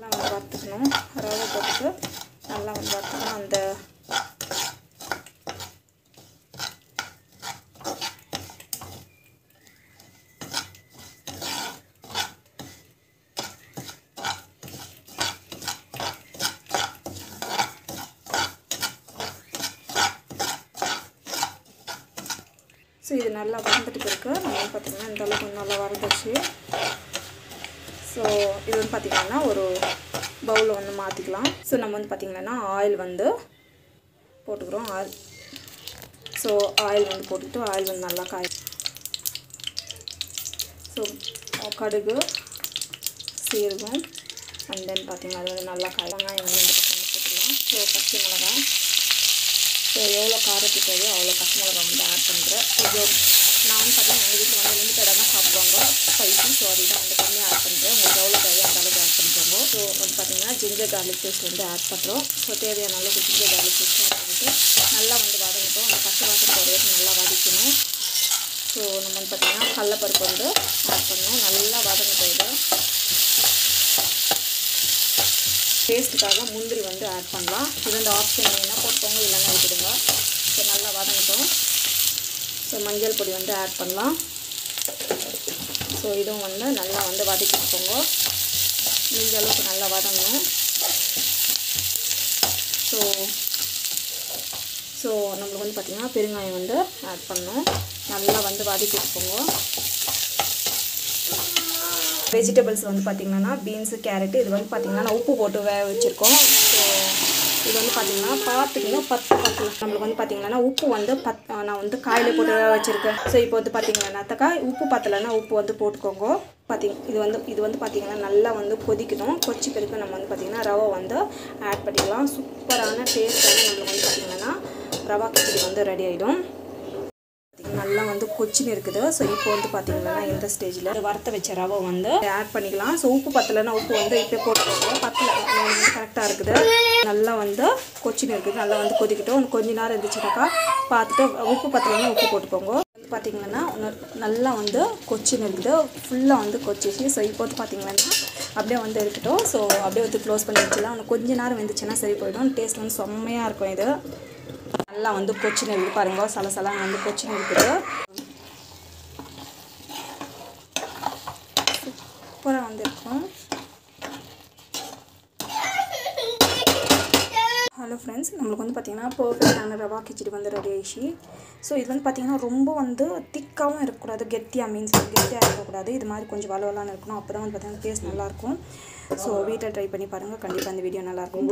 நல்லா வந்து வறுத்துக்கணும். ரவை போட்டு நல்லா வந்து வறுத்துக்கணும். அந்த ஸோ இது நல்லா வறுந்துட்டு பிறகு நம்ம பார்த்திங்கன்னா இந்த அளவுக்கு கொஞ்சம் நல்லா வறுந்துச்சு. ஸோ இது வந்து பார்த்திங்கன்னா ஒரு பவுலில் வந்து மாற்றிக்கலாம். ஸோ நம்ம வந்து பார்த்திங்கன்னா ஆயில் வந்து போட்டுக்கிறோம். ஸோ ஆயில் வந்து போட்டுக்கிட்டு ஆயில் வந்து நல்லா காய். ஸோ கடுகு, சீரகம் அண்ட் தென் பார்த்திங்கன்னா அது வந்து நல்லா காய். வெங்காயம் வந்து இந்த பக்கம் வந்து போட்டுக்கலாம். ஸோ பச்சை மிளகாய், ஸோ எவ்வளோ காரத்துக்கு தேவையோ அவ்வளோ பச்சை மிளகாய் வந்து ஆட் பண்ணுறேன். இது நான் வந்து பார்த்திங்கன்னா எங்கள் வீட்டில் வந்து லிமிட்டடாக தான் சாப்பிடுவாங்க ஸ்பைசி. ஸோ அதுதான் வந்து கம்மியாக ஆட் பண்ணுறேன். உங்களுக்கு எவ்வளோ தேவையோ அந்த அளவுக்கு ஆட் பண்ணிக்கோங்க. ஸோ வந்து பார்த்திங்கன்னா ஜிஞ்சர் கார்லிக் பேஸ்ட் வந்து ஆட் பண்ணுறோம். ஸோ தேவையான அளவுக்கு ஜிஞ்சர் கார்லிக் பேஸ்ட் ஆட் பண்ணிட்டு நல்லா வந்து வதங்கிட்டோம். அந்த பச்சை வாசனை போகிற வரைக்கும் நல்லா வதக்கணும். ஸோ நம்ம வந்து பார்த்திங்கன்னா கடலைப்பருப்பு வந்து ஆட் பண்ணணும். நல்லா வதங்கிட்டோம். இதை டேஸ்ட்டுக்காக முந்திரி வந்து ஆட் பண்ணலாம். இது வந்து ஆப்ஷன் வேணால் போட்டுக்கோங்க, இல்லைன்னா விட்டுடுங்க. ஸோ நல்லா வதங்கட்டும். ஸோ மஞ்சள் பொடி வந்து ஆட் பண்ணலாம். ஸோ இதுவும் வந்து நல்லா வந்து வதக்கிக்கோங்க. முடிஞ்ச அளவுக்கு நல்லா வதங்கணும். ஸோ நம்மளுக்கு வந்து பார்த்திங்கன்னா பெருங்காயம் வந்து ஆட் பண்ணணும். நல்லா வந்து வதக்கிக்கோங்க. வெஜிடபிள்ஸ் வந்து பார்த்திங்கன்னா பீன்ஸு, கேரட்டு இது வந்து பார்த்திங்கன்னா உப்பு போட்டு வேக வச்சுருக்கோம். ஸோ இது வந்து பார்த்திங்கன்னா பார்த்துக்கணும் 10 நம்மளுக்கு வந்து பார்த்திங்கன்னா உப்பு வந்து நான் வந்து காயில் போட்டு வேக வச்சுருக்கேன். ஸோ இப்போ வந்து பார்த்திங்கன்னா உப்பு பத்தலைன்னா உப்பு வந்து போட்டுக்கோங்க. இது வந்து பார்த்திங்கன்னா நல்லா வந்து கொதிக்கணும். கொதிச்ச பிறகு நம்ம வந்து பார்த்திங்கன்னா ரவை வந்து ஆட் பண்ணிக்கலாம். சூப்பரான டேஸ்ட்டான நம்மளுக்கு வந்து பார்த்திங்கன்னா ரவா கிச்சடி வந்து ரெடி ஆகிடும். நல்லா வந்து கொச்சின்னு இருக்குது. ஸோ இப்போ வந்து பார்த்திங்கன்னா இந்த ஸ்டேஜில் வறுத்த வச்ச ரவை வந்து ஆட் பண்ணிக்கலாம். ஸோ உப்பு பத்தலைன்னா உப்பு வந்து இப்போ போட்டுக்கோங்க. பத்தலை கரெக்டாக இருக்குது. நல்லா வந்து கொச்சின்னு இருக்குது. நல்லா வந்து கொதிக்கட்டும். கொஞ்ச நேரம் இருந்துச்சுனாக்கா பார்த்துட்டு உப்பு பத்தலைன்னா உப்பு போட்டுக்கோங்க. பார்த்திங்கன்னா நல்லா வந்து கொச்சின்னு இருக்குது. ஃபுல்லாக வந்து கொச்சிச்சு. ஸோ இப்போ வந்து பார்த்திங்கன்னா அப்படியே வந்து இருக்கட்டும். ஸோ அப்படியே வந்து க்ளோஸ் பண்ணி வச்சுக்கலாம். கொஞ்ச நேரம் வந்துச்சுன்னா சரி போயிடும். டேஸ்ட் வந்து செம்மையாக இருக்கும். இது நல்லா வந்து கொச்சின்னு இருக்குது. பாருங்க சலசலான்னு வந்து கொச்சின்னு இருக்குது. சூப்பராக வந்துருக்கும். ஹலோ ஃப்ரெண்ட்ஸ், நம்மளுக்கு வந்து பார்த்திங்கன்னா பர்ஃபெக்டான ரவா கிச்சடி வந்து ரெடி ஆகிடுச்சு. ஸோ இது வந்து பார்த்திங்கன்னா ரொம்ப வந்து திக்காகவும் இருக்கக்கூடாது, கெட்டியாக கெட்டியாக இருக்கக்கூடாது. இது மாதிரி கொஞ்சம் வளவலான்னு இருக்கணும். அப்போ தான் வந்து பார்த்திங்கன்னா டேஸ்ட் நல்லாயிருக்கும். ஸோ வீட்டில் ட்ரை பண்ணி பாருங்கள். கண்டிப்பாக இந்த வீடியோ நல்லாயிருக்கும்.